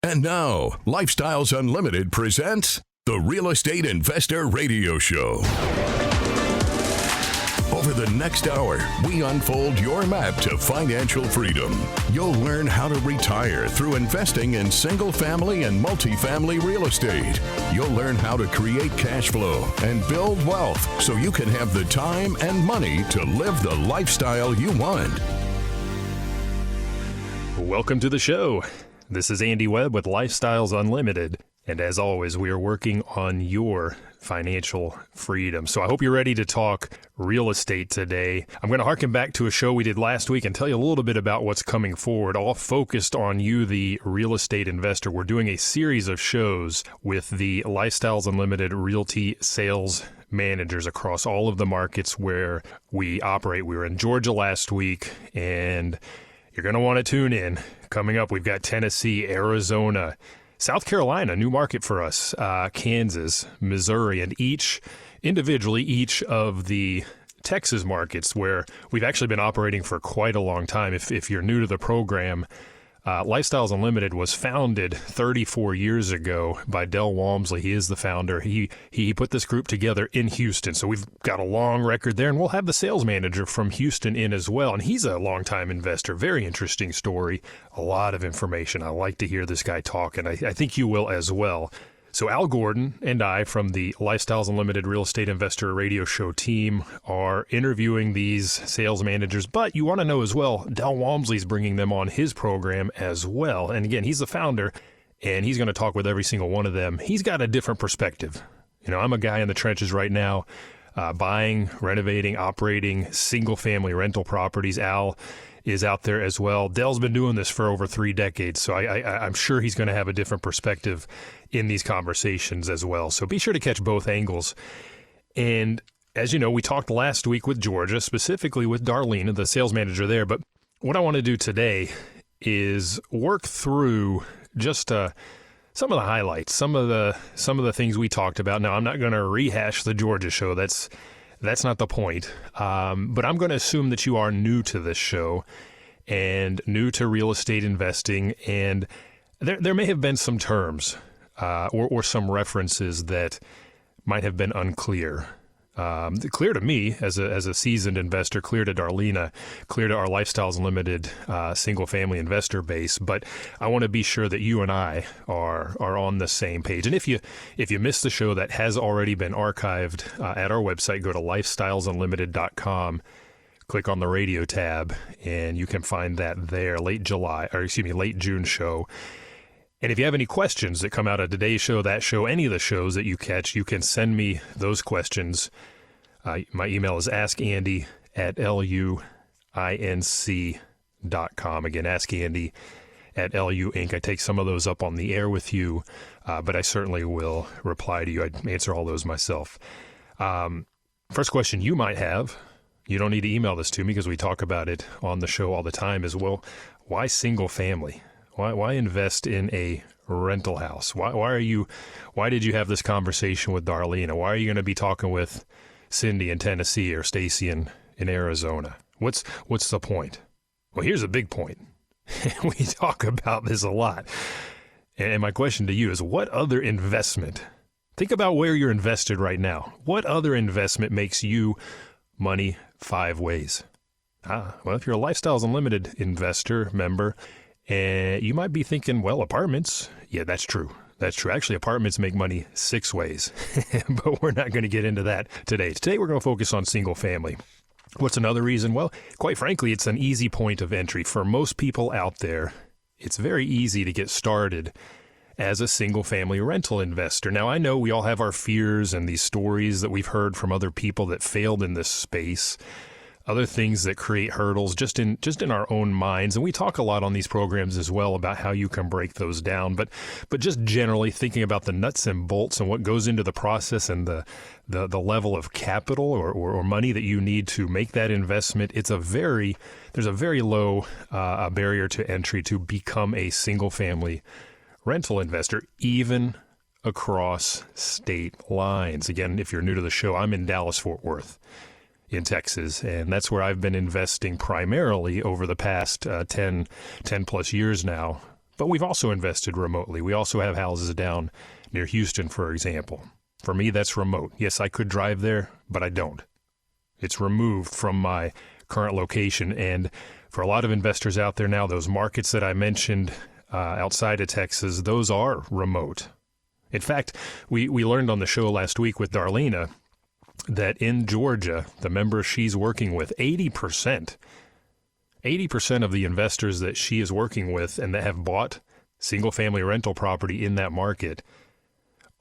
And now, Lifestyles Unlimited presents the Real Estate Investor Radio Show. Over the next hour, we unfold your map to financial freedom. You'll learn how to retire through investing in single-family and multifamily real estate. You'll learn how to create cash flow and build wealth so you can have the time and money to live the lifestyle you want. Welcome to the show. This is Andy Webb with Lifestyles Unlimited. And as always, we are working on your financial freedom. So I hope you're ready to talk real estate today. I'm going to harken back to a show we did last week and tell you a little bit about what's coming forward, all focused on you, the real estate investor. We're doing a series of shows with the Lifestyles Unlimited Realty sales managers across all of the markets where we operate. We were in Georgia last week, and you're going to want to tune in. Coming up, we've got Tennessee, Arizona, South Carolina, new market for us, Kansas, Missouri, and each of the Texas markets where we've actually been operating for quite a long time. If you're new to the program, Lifestyles Unlimited was founded 34 years ago by Del Walmsley. He is the founder. He put this group together in Houston. So we've got a long record there, and we'll have the sales manager from Houston in as well. And he's a longtime investor. Very interesting story. A lot of information. I like to hear this guy talk, and I think you will as well. So Al Gordon and I from the Lifestyles Unlimited Real Estate Investor Radio Show team are interviewing these sales managers, but you want to know as well, Del Walmsley's bringing them on his program as well. And again, he's the founder, and he's going to talk with every single one of them. He's got a different perspective. You know, I'm a guy in the trenches right now, buying, renovating, operating single-family rental properties. Al is out there as well. Del's been doing this for over 3 decades, so I'm sure he's going to have a different perspective in these conversations as well. So be sure to catch both angles. And as you know, we talked last week with Georgia, specifically with Darlene, the sales manager there. But what I want to do today is work through just some of the highlights, some of the things we talked about. Now, I'm not going to rehash the Georgia show. That's not the point. But I'm going to assume that you are new to this show and new to real estate investing. And there may have been some terms or some references that might have been unclear. Clear to me as a seasoned investor, clear to Darlena, clear to our Lifestyles Unlimited single family investor base. But I want to be sure that you and I are on the same page. And if you missed the show, that has already been archived at our website. Go to lifestylesunlimited.com, click on the radio tab, and you can find that there. Late June show. And if you have any questions that come out of today's show, that show, any of the shows that you catch, you can send me those questions. My email is askandy@luinc.com. Again, askandy@luinc. I take some of those up on the air with you, but I certainly will reply to you. I answer all those myself. First question you might have, you don't need to email this to me because we talk about it on the show all the time, is, well, why single family? Why invest in a rental house? Why did you have this conversation with Darlene? Why are you going to be talking with Cindy in Tennessee or Stacy in Arizona? What's the point? Well, here's a big point. We talk about this a lot. And my question to you is, what other investment? Think about where you're invested right now. What other investment makes you money 5 ways? Well, if you're a Lifestyles Unlimited investor member, and you might be thinking, well, apartments. Yeah, that's true. That's true. Actually, apartments make money 6 ways, but we're not going to get into that today. Today, we're going to focus on single family. What's another reason? Well, quite frankly, it's an easy point of entry. For most people out there, it's very easy to get started as a single family rental investor. Now, I know we all have our fears and these stories that we've heard from other people that failed in this space, other things that create hurdles just in our own minds. And we talk a lot on these programs as well about how you can break those down. But just generally thinking about the nuts and bolts and what goes into the process and the level of capital or money that you need to make that investment, there's a very low barrier to entry to become a single family rental investor, even across state lines. Again, if you're new to the show, I'm in Dallas-Fort Worth in Texas, and that's where I've been investing primarily over the past 10 plus years now, But we've also invested remotely. We also have houses down near Houston, for example. For me, that's remote. Yes, I could drive there, but I don't. It's removed from my current location. And for a lot of investors out there now, those markets that I mentioned outside of Texas, those are remote. In fact, we learned on the show last week with Darlena that in Georgia, the members she's working with, 80% of the investors that she is working with and that have bought single-family rental property in that market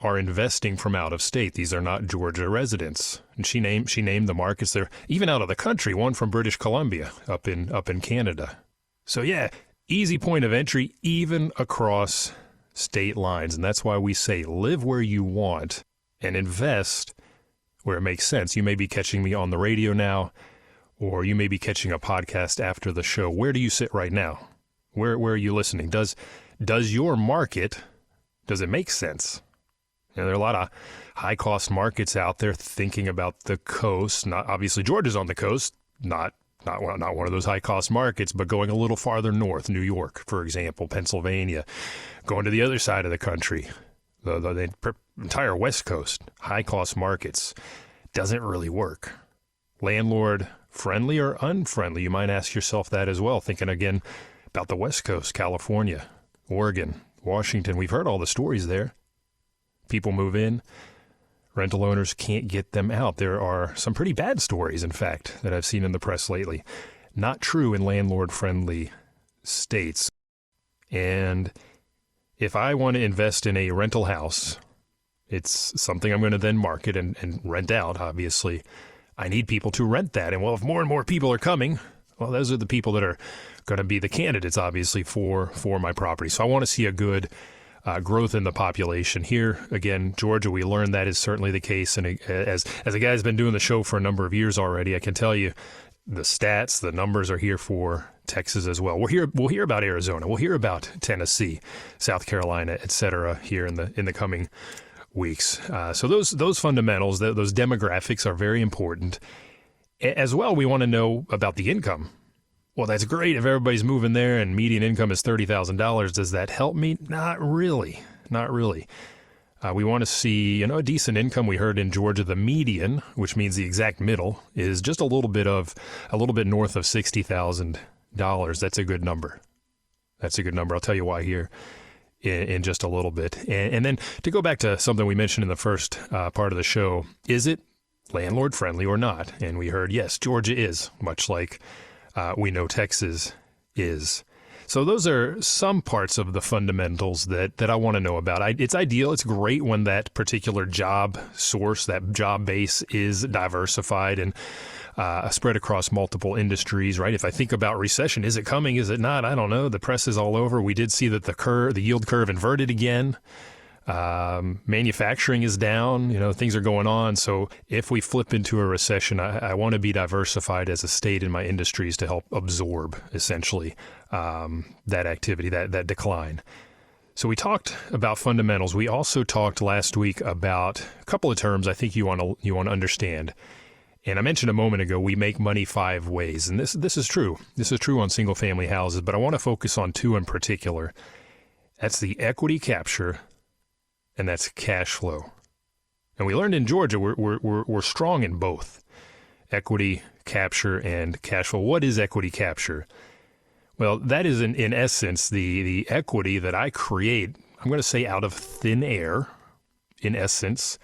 are investing from out of state. These are not Georgia residents. And she named the markets there, even out of the country, one from British Columbia up in Canada. So yeah, easy point of entry, even across state lines. And that's why we say live where you want and invest where it makes sense. You may be catching me on the radio now, or you may be catching a podcast after the show. Where do you sit right now? Where are you listening? Does your market, does it make sense? You know, there are a lot of high-cost markets out there thinking about the coast. Not obviously, Georgia's on the coast, not one of those high-cost markets, but going a little farther north, New York, for example, Pennsylvania, going to the other side of the country, the entire West Coast, high-cost markets, doesn't really work. Landlord-friendly or unfriendly? You might ask yourself that as well, thinking again about the West Coast, California, Oregon, Washington. We've heard all the stories there. People move in, rental owners can't get them out. There are some pretty bad stories, in fact, that I've seen in the press lately. Not true in landlord-friendly states. And if I want to invest in a rental house, it's something I'm going to then market and rent out, obviously. I need people to rent that. And well, if more and more people are coming, well, those are the people that are going to be the candidates, obviously, for my property. So I want to see a good growth in the population here. Again, Georgia, we learned that is certainly the case. And as a guy who's been doing the show for a number of years already, I can tell you the stats, the numbers are here for Texas as well. We'll hear about Arizona. We'll hear about Tennessee, South Carolina, et cetera, here in the coming weeks. So those fundamentals, those demographics are very important. As well, we want to know about the income. Well, that's great if everybody's moving there and median income is $30,000. Does that help me? Not really. Not really. We want to see, a decent income. We heard in Georgia the median, which means the exact middle, is just a little bit north of $60,000. That's a good number. That's a good number. I'll tell you why here in just a little bit. And then to go back to something we mentioned in the first part of the show, is it landlord friendly or not? And we heard, yes, Georgia is, much like we know Texas is. So those are some parts of the fundamentals that I want to know about. It's ideal. It's great when that particular job source, that job base is diversified and spread across multiple industries, right? If I think about recession, is it coming? Is it not? I don't know. The press is all over. We did see that the yield curve inverted again. Manufacturing is down, things are going on. So if we flip into a recession, I want to be diversified as a state in my industries to help absorb essentially, that activity, that decline. So we talked about fundamentals. We also talked last week about a couple of terms I think you want to understand. And I mentioned a moment ago, we make money 5 ways. And this is true. This is true on single family houses, but I want to focus on 2 in particular. That's the equity capture, and that's cash flow. And we learned in Georgia we're strong in both equity capture and cash flow. What is equity capture? Well, that is in essence the equity that I create, I'm going to say out of thin air, in essence,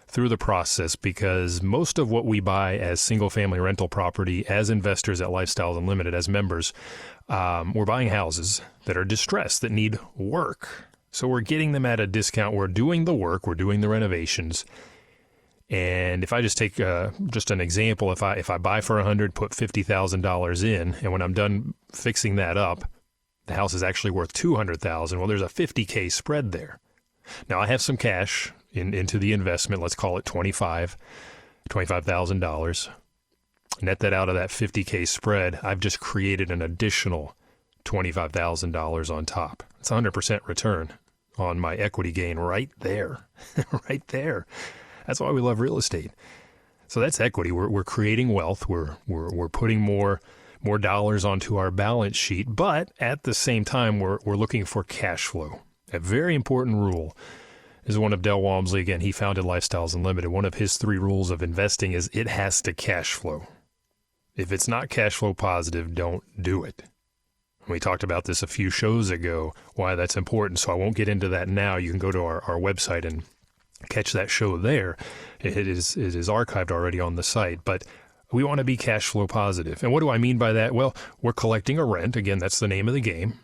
through the process, because most of what we buy as single family rental property, as investors at Lifestyles Unlimited, as members, we're buying houses that are distressed, that need work. So we're getting them at a discount. We're doing the work. We're doing the renovations. And if I just take just an example, if I buy for $100, put $50,000 in, and when I'm done fixing that up, the house is actually worth $200,000. Well, there's a $50K spread there. Now I have some cash into the investment. Let's call it $25,000. Net that out of that $50K spread. I've just created an additional $25,000 on top. It's 100% return on my equity gain right there, right there. That's why we love real estate. So that's equity. We're creating wealth. We're putting more more dollars onto our balance sheet. But at the same time, we're looking for cash flow. A very important rule is one of Del Walmsley. Again, he founded Lifestyles Unlimited. One of his 3 rules of investing is it has to cash flow. If it's not cash flow positive, don't do it. We talked about this a few shows ago, why that's important, so I won't get into that now. You can go to our website and catch that show there. It is archived already on the site, but we want to be cash flow positive. And what do I mean by that? Well, we're collecting a rent. Again, that's the name of the game.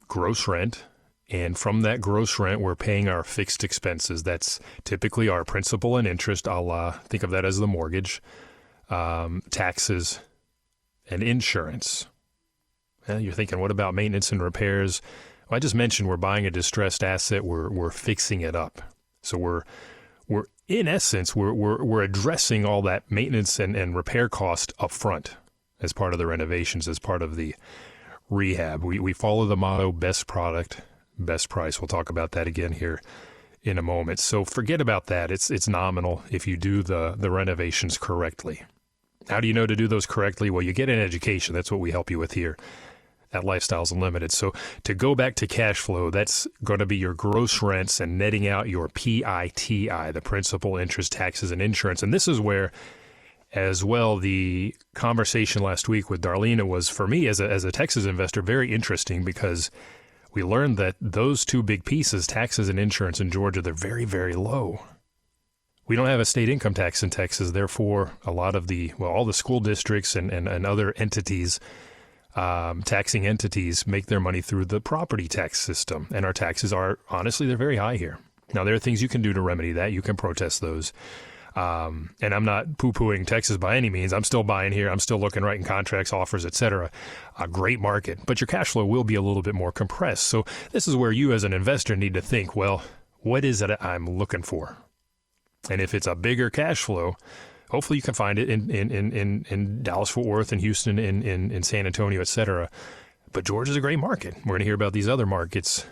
Gross rent. And from that gross rent, we're paying our fixed expenses. That's typically our principal and interest. I'll think of that as the mortgage, taxes, and insurance. You're thinking, what about maintenance and repairs? Well, I just mentioned we're buying a distressed asset. We're fixing it up. So we're in essence, we're addressing all that maintenance and repair cost up front as part of the renovations, as part of the rehab. We follow the motto, best product, best price. We'll talk about that again here in a moment. So forget about that. It's nominal if you do the renovations correctly. How do you know to do those correctly? Well, you get an education. That's what we help you with here at Lifestyles Unlimited. So to go back to cash flow, that's going to be your gross rents and netting out your PITI, the principal, interest, taxes, and insurance. And this is where, as well, the conversation last week with Darlena was, for me as a Texas investor, very interesting, because we learned that those 2 big pieces, taxes and insurance in Georgia, they're very, very low. We don't have a state income tax in Texas. Therefore, a lot of all the school districts and other entities, taxing entities, make their money through the property tax system. And our taxes are, honestly, they're very high here. Now, there are things you can do to remedy that. You can protest those. And I'm not poo-pooing Texas by any means. I'm still buying here. I'm still looking, writing contracts, offers, etc. A great market. But your cash flow will be a little bit more compressed. So this is where you as an investor need to think, well, what is it I'm looking for? And if it's a bigger cash flow, hopefully you can find it in Dallas-Fort Worth and Houston, in San Antonio, etc. But Georgia's a great market. We're going to hear about these other markets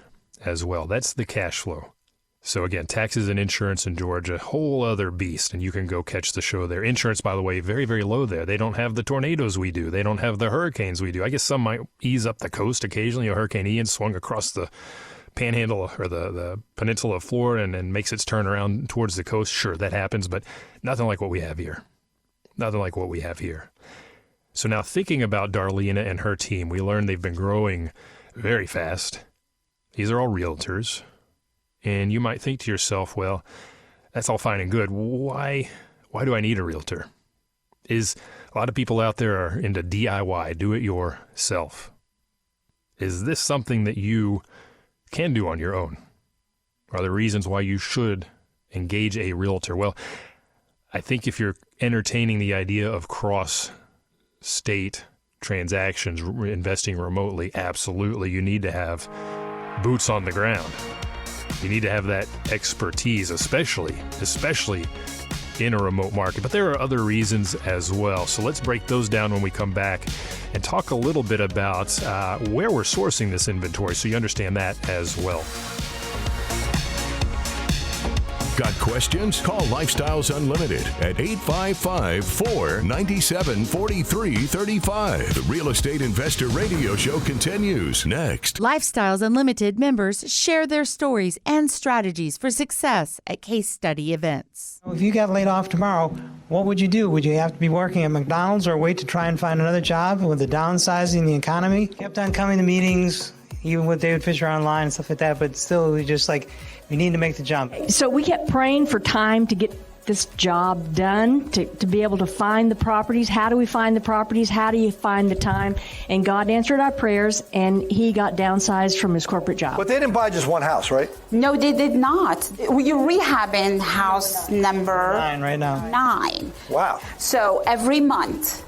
as well. That's the cash flow. So again, taxes and insurance in Georgia, whole other beast, and you can go catch the show there. Insurance, by the way, very, very low there. They don't have the tornadoes we do. They don't have the hurricanes we do. I guess some might ease up the coast occasionally. Hurricane Ian swung across the panhandle or the peninsula of Florida and makes its turn around towards the coast. Sure, that happens, but nothing like what we have here. Nothing like what we have here. So now thinking about Darlena and her team, we learned they've been growing very fast. These are all realtors. And you might think to yourself, well, that's all fine and good. Why do I need a realtor? A lot of people out there are into DIY, do it yourself. Is this something that you can do on your own? Are there reasons why you should engage a realtor? Well, I think if you're entertaining the idea of cross-state transactions, investing remotely, absolutely, you need to have boots on the ground. You need to have that expertise, especially in a remote market. But there are other reasons as well. So let's break those down when we come back and talk a little bit about where we're sourcing this inventory so you understand that as well. Got questions? Call Lifestyles Unlimited at 855-497-4335. The Real Estate Investor Radio Show continues next. Lifestyles Unlimited members share their stories and strategies for success at case study events. If you got laid off tomorrow, what would you do? Would you have to be working at McDonald's or wait to try and find another job with the downsizing the economy? Kept on coming to meetings, even with David Fisher online and stuff like that, but still we just we need to make the jump. So we kept praying for time to get this job done, to be able to find the properties. How do we find the properties? How do you find the time? And God answered our prayers, and he got downsized from his corporate job. But they didn't buy just one house, right? No, they did not. You're rehabbing house number 9 right now. 9. Wow. So every month,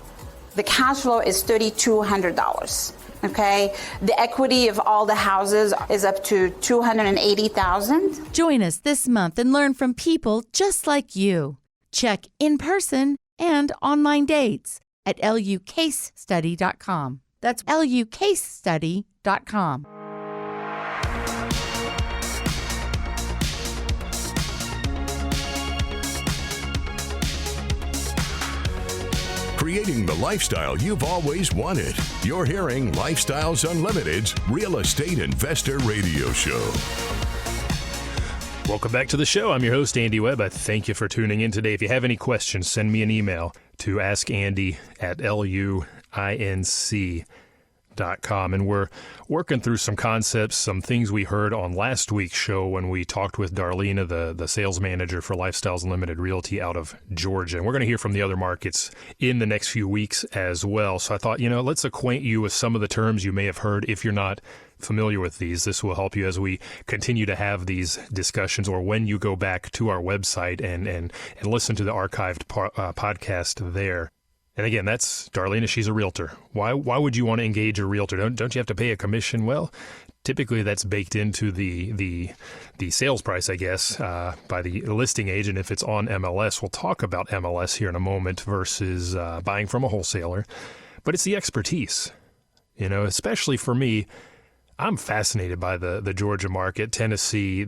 the cash flow is $3,200. Okay, the equity of all the houses is up to $280,000. Join us this month and learn from people just like you. Check in-person and online dates at lucasestudy.com. That's lucasestudy.com. creating the lifestyle you've always wanted. You're hearing Lifestyles Unlimited's Real Estate Investor Radio Show. Welcome back to the show. I'm your host, Andy Webb. I thank you for tuning in today. If you have any questions, send me an email to askandy@luinc.com. And we're working through some concepts, some things we heard on last week's show when we talked with Darlena, the sales manager for Lifestyles Unlimited Realty out of Georgia. And we're going to hear from the other markets in the next few weeks as well. So I thought, let's acquaint you with some of the terms you may have heard if you're not familiar with these. This will help you as we continue to have these discussions, or when you go back to our website and listen to the archived podcast there. And again, that's Darlena. She's a realtor. Why would you want to engage a realtor? Don't you have to pay a commission? Well, typically that's baked into the sales price, I guess, by the listing agent if it's on MLS. We'll talk about MLS here in a moment versus buying from a wholesaler. But it's the expertise, especially for me. I'm fascinated by the Georgia market, Tennessee.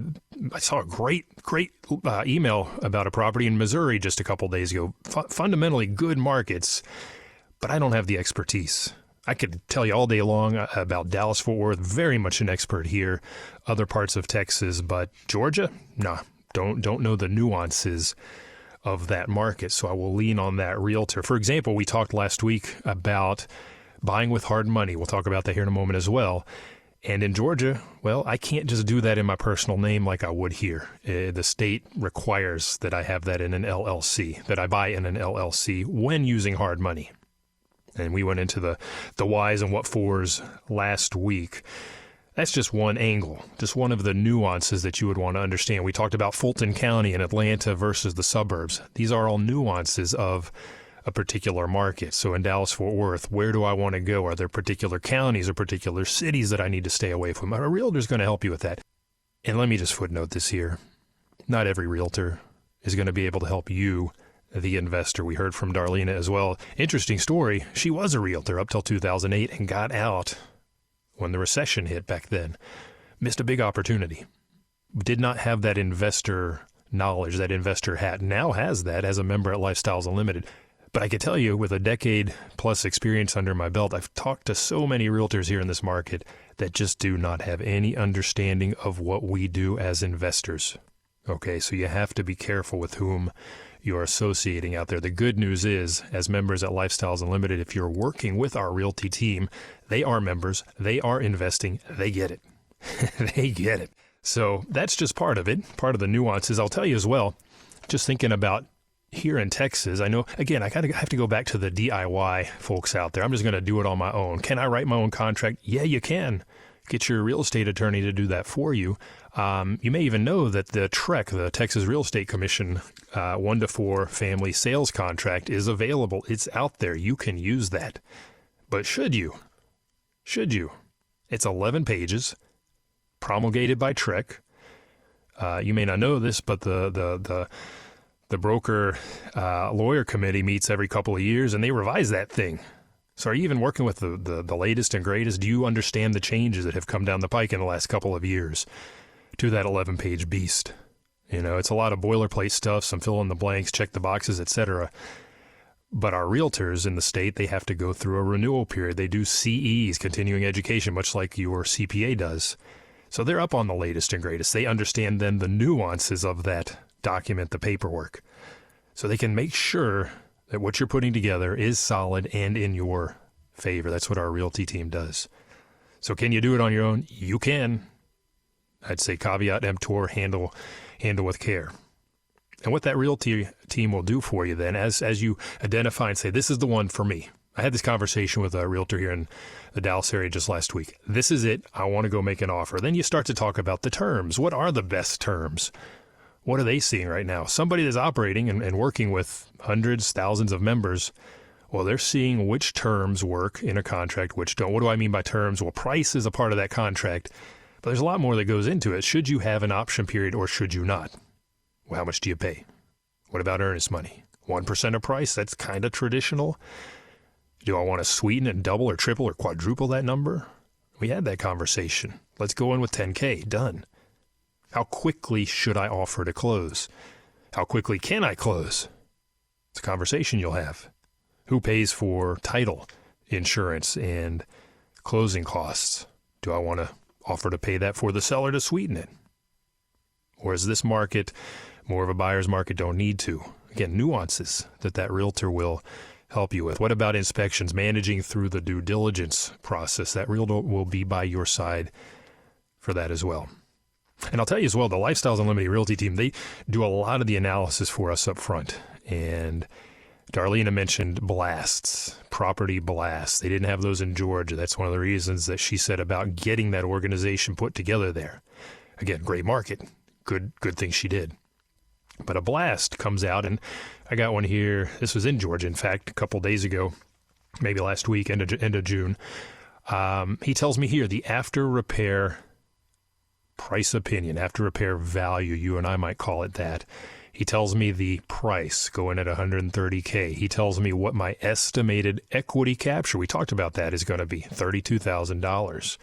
I saw a great email about a property in Missouri just a couple days ago. Fundamentally good markets, but I don't have the expertise. I could tell you all day long about Dallas-Fort Worth, very much an expert here, other parts of Texas, but Georgia, nah, don't know the nuances of that market, so I will lean on that realtor. For example, we talked last week about buying with hard money. We'll talk about that here in a moment as well. And in Georgia, well, I can't just do that in my personal name like I would here. The state requires that I have that in an LLC, that I buy in an LLC when using hard money. And we went into the whys and what fors last week. That's just one angle, just one of the nuances that you would want to understand. We talked about Fulton County and Atlanta versus the suburbs. These are all nuances of a particular market. So in Dallas-Fort Worth, where do I want to go? Are there particular counties or particular cities that I need to stay away from? A realtor is going to help you with that. And let me just footnote this here. Not every realtor is going to be able to help you, the investor. We heard from Darlena as well. Interesting story. She was a realtor up till 2008 and got out when the recession hit back then. Missed a big opportunity. Did not have that investor knowledge, that investor hat. Now has that as a member at Lifestyles Unlimited. But I can tell you, with a decade-plus experience under my belt, I've talked to so many realtors here in this market that just do not have any understanding of what we do as investors. Okay, so you have to be careful with whom you're associating out there. The good news is, as members at Lifestyles Unlimited, if you're working with our realty team, they are members, they are investing, they get it. They get it. So that's just part of it, part of the nuances. I'll tell you as well, just thinking about here in Texas, I know, again, I have to go back to the DIY folks out there. I'm just going to do it on my own. Can I write my own contract? Yeah, you can. Get your real estate attorney to do that for you. You may even know that the TREC, the Texas Real Estate Commission 1 to 4 family sales contract is available. It's out there. You can use that. But should you? Should you? It's 11 pages, promulgated by TREC. You may not know this, but the broker lawyer committee meets every couple of years, and they revise that thing. So are you even working with the latest and greatest? Do you understand the changes that have come down the pike in the last couple of years to that 11-page beast? It's a lot of boilerplate stuff, some fill in the blanks, check the boxes, etc. But our realtors in the state, they have to go through a renewal period. They do CEs, continuing education, much like your CPA does. So they're up on the latest and greatest. They understand then the nuances of that document, the paperwork. So they can make sure that what you're putting together is solid and in your favor. That's what our realty team does. So can you do it on your own? You can. I'd say caveat emptor, handle with care. And what that realty team will do for you then, as you identify and say, this is the one for me. I had this conversation with a realtor here in the Dallas area just last week. This is it. I want to go make an offer. Then you start to talk about the terms. What are the best terms? What are they seeing right now? Somebody that's operating and working with hundreds, thousands of members, well, they're seeing which terms work in a contract, which don't. What do I mean by terms? Well, price is a part of that contract, but there's a lot more that goes into it. Should you have an option period or should you not? Well, how much do you pay? What about earnest money? 1% of price? That's kind of traditional. Do I want to sweeten and double or triple or quadruple that number? We had that conversation. Let's go in with $10K. Done. How quickly should I offer to close? How quickly can I close? It's a conversation you'll have. Who pays for title insurance and closing costs? Do I want to offer to pay that for the seller to sweeten it? Or is this market more of a buyer's market? Don't need to. Again, nuances that realtor will help you with. What about inspections, managing through the due diligence process? That realtor will be by your side for that as well. And I'll tell you as well, the Lifestyles Unlimited Realty team, they do a lot of the analysis for us up front. And Darlena mentioned blasts, property blasts. They didn't have those in Georgia. That's one of the reasons that she said about getting that organization put together there. Again, great market. Good thing she did. But a blast comes out, and I got one here. This was in Georgia, in fact, a couple days ago, maybe last week, end of June. He tells me here the after repair price opinion, after repair value, you and I might call it that. He tells me the price going at $130K. He tells me what my estimated equity capture, we talked about that, is going to be $32,000.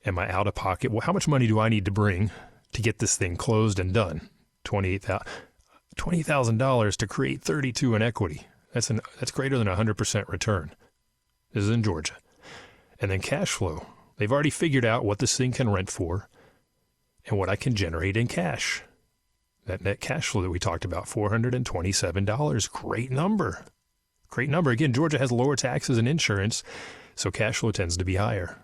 Am I out of pocket? Well, how much money do I need to bring to get this thing closed and done? $20,000 to create $32,000 in equity. That's greater than 100% return. This is in Georgia. And then cash flow. They've already figured out what this thing can rent for and what I can generate in cash. That net cash flow that we talked about, $427. Great number. Great number. Again, Georgia has lower taxes and insurance, so cash flow tends to be higher.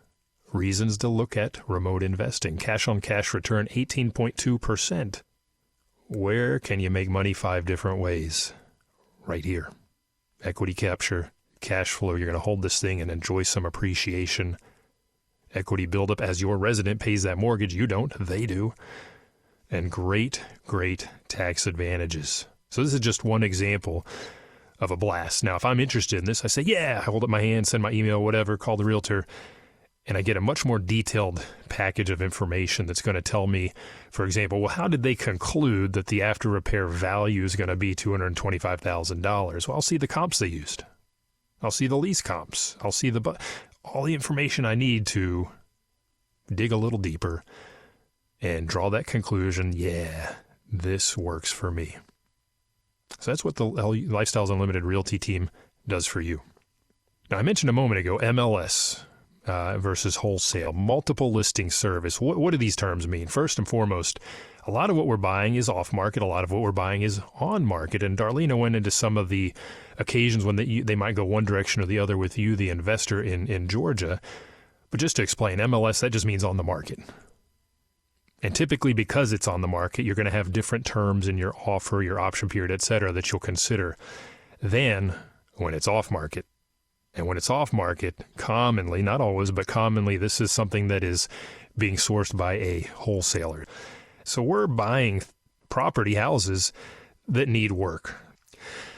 Reasons to look at remote investing. Cash on cash return, 18.2%. Where can you make money 5 different ways? Right here. Equity capture, cash flow. You're going to hold this thing and enjoy some appreciation. Equity buildup as your resident pays that mortgage. You don't. They do. And great tax advantages. So this is just one example of a blast. Now, if I'm interested in this, I say, yeah, I hold up my hand, send my email, whatever, call the realtor, and I get a much more detailed package of information that's going to tell me, for example, well, how did they conclude that the after repair value is going to be $225,000? Well, I'll see the comps they used. I'll see the lease comps. I'll see all the information I need to dig a little deeper and draw that conclusion, yeah, this works for me. So that's what the Lifestyles Unlimited Realty team does for you. Now, I mentioned a moment ago, MLS versus wholesale, multiple listing service. What do these terms mean? First and foremost, a lot of what we're buying is off market. A lot of what we're buying is on market. And Darlena went into some of the occasions when they might go one direction or the other with you, the investor in Georgia. But just to explain, MLS, that just means on the market. And typically, because it's on the market, you're going to have different terms in your offer, your option period, et cetera, that you'll consider than when it's off market. And when it's off market, commonly, not always, but commonly, this is something that is being sourced by a wholesaler. So we're buying property, houses that need work.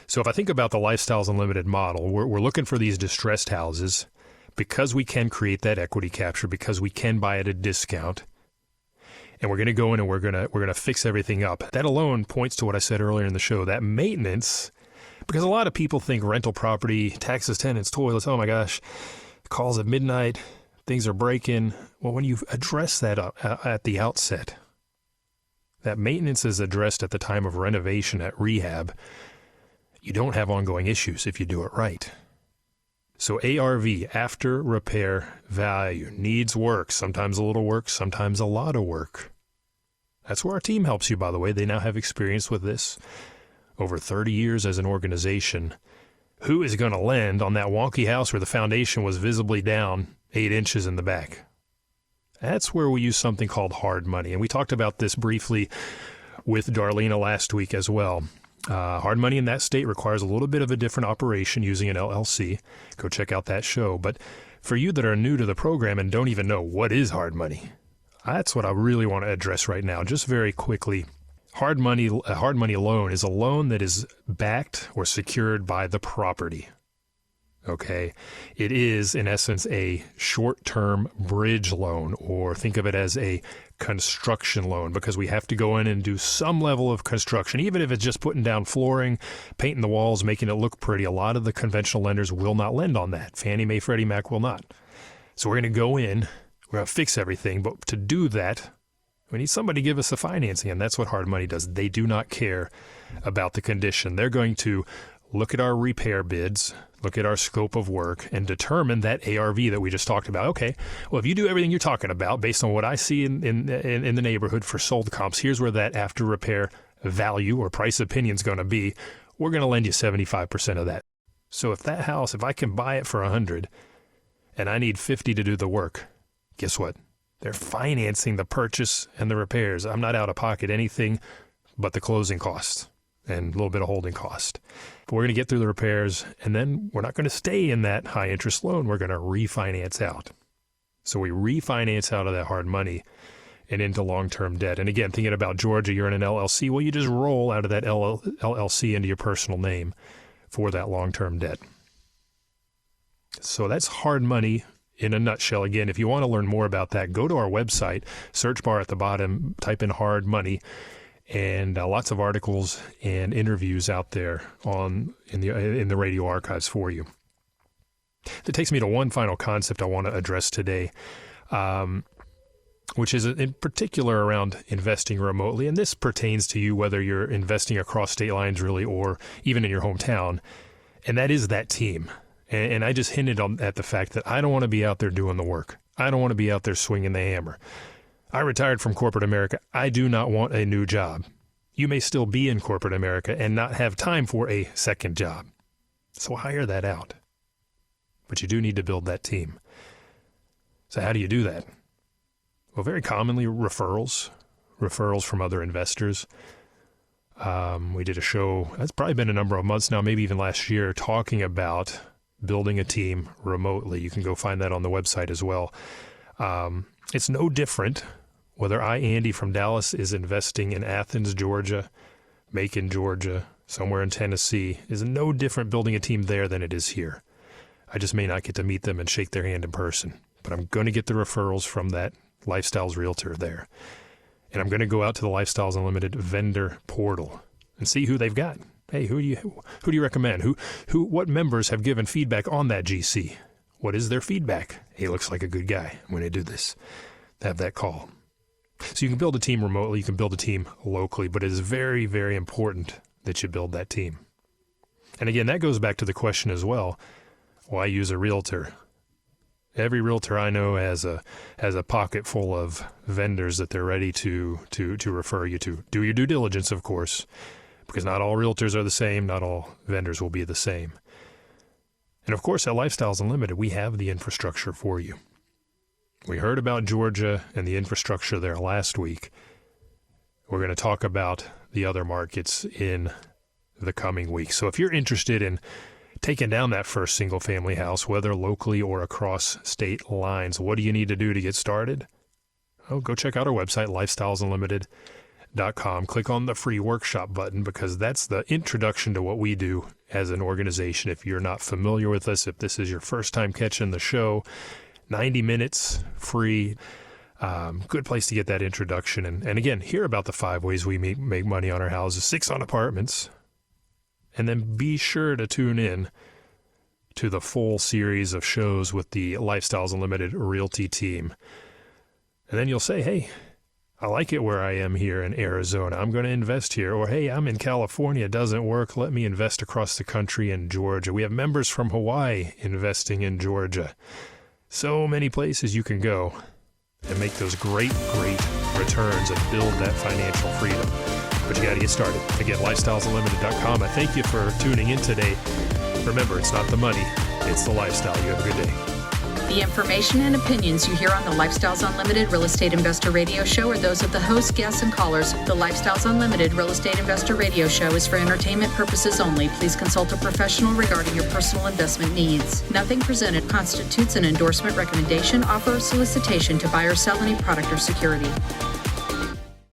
So if I think about the Lifestyles Unlimited model, we're looking for these distressed houses because we can create that equity capture, because we can buy at a discount. And we're going to go in and we're going to fix everything up. That alone points to what I said earlier in the show, that maintenance, because a lot of people think rental property, taxes, tenants, toilets, oh my gosh, calls at midnight, things are breaking. Well, when you address that at the outset, that maintenance is addressed at the time of renovation, at rehab, you don't have ongoing issues if you do it right. So ARV, after repair value, needs work, sometimes a little work, sometimes a lot of work. That's where our team helps you, by the way. They now have experience with this. Over 30 years as an organization. Who is going to lend on that wonky house where the foundation was visibly down 8 inches in the back? That's where we use something called hard money. And we talked about this briefly with Darlena last week as well. Hard money in that state requires a little bit of a different operation using an LLC. Go check out that show. But for you that are new to the program and don't even know what is hard money, that's what I really want to address right now. Just very quickly, a hard money loan is a loan that is backed or secured by the property. Okay, it is in essence a short-term bridge loan, or think of it as a construction loan, because we have to go in and do some level of construction, even if it's just putting down flooring, painting the walls, making it look pretty. A lot of the conventional lenders will not lend on that. Fannie Mae, Freddie Mac will not. So we're going to go in, we're going to fix everything, but to do that, we need somebody to give us the financing, and that's what hard money does. They do not care about the condition. They're going to look at our repair bids, look at our scope of work, and determine that ARV that we just talked about. Okay, well, if you do everything you're talking about based on what I see in the neighborhood for sold comps, here's where that after repair value or price opinion is going to be. We're going to lend you 75% of that. So if that house, if I can buy it for $100 and I need $50 to do the work, guess what? They're financing the purchase and the repairs. I'm not out of pocket anything but the closing costs and a little bit of holding cost. But we're going to get through the repairs, and then we're not going to stay in that high interest loan. We're going to refinance out. So we refinance out of that hard money and into long-term debt. And again, thinking about Georgia, you're in an LLC. Well, you just roll out of that LLC into your personal name for that long-term debt. So that's hard money in a nutshell. Again, if you want to learn more about that, go to our website, search bar at the bottom, type in hard money, and lots of articles and interviews out there in the radio archives for you. That takes me to one final concept I want to address today, which is in particular around investing remotely. And this pertains to you whether you're investing across state lines really or even in your hometown. And that is that team. And I just hinted at the fact that I don't want to be out there doing the work. I don't want to be out there swinging the hammer. I retired from corporate America. I do not want a new job. You may still be in corporate America and not have time for a second job. So hire that out. But you do need to build that team. So how do you do that? Well, very commonly referrals from other investors. We did a show, that's probably been a number of months now, maybe even last year, talking about building a team remotely. You can go find that on the website as well. It's no different whether Andy from Dallas is investing in Athens, Georgia, Macon, Georgia, somewhere in Tennessee, is no different building a team there than it is here. I just may not get to meet them and shake their hand in person, but I'm going to get the referrals from that Lifestyles realtor there. And I'm going to go out to the Lifestyles Unlimited vendor portal and see who they've got. Hey, who do you recommend? What members have given feedback on that GC? What is their feedback? He looks like a good guy. I'm going to do this. Have that call. So you can build a team remotely. You can build a team locally, but it is very, very important that you build that team. And again, that goes back to the question as well. Why use a realtor? Every realtor I know has a pocket full of vendors that they're ready to refer you to. Do your due diligence, of course, because not all realtors are the same. Not all vendors will be the same. And of course, at Lifestyles Unlimited, we have the infrastructure for you. We heard about Georgia and the infrastructure there last week. We're going to talk about the other markets in the coming weeks. So if you're interested in taking down that first single-family house, whether locally or across state lines, what do you need to do to get started? Oh, go check out our website, lifestylesunlimited.com. Click on the free workshop button because that's the introduction to what we do as an organization. If you're not familiar with us, if this is your first time catching the show, 90 minutes free. Good place to get that introduction. And again, hear about the 5 ways we make money on our houses, 6 on apartments. And then be sure to tune in to the full series of shows with the Lifestyles Unlimited Realty team. And then you'll say, hey, I like it where I am here in Arizona. I'm going to invest here. Or, hey, I'm in California. It doesn't work. Let me invest across the country in Georgia. We have members from Hawaii investing in Georgia. So many places you can go and make those great, great returns and build that financial freedom. But you got to get started. Again, lifestylesunlimited.com. I thank you for tuning in today. Remember, it's not the money, it's the lifestyle. You have a good day. The information and opinions you hear on the Lifestyles Unlimited Real Estate Investor Radio Show are those of the host, guests, and callers. The Lifestyles Unlimited Real Estate Investor Radio Show is for entertainment purposes only. Please consult a professional regarding your personal investment needs. Nothing presented constitutes an endorsement, recommendation, offer, or solicitation to buy or sell any product or security.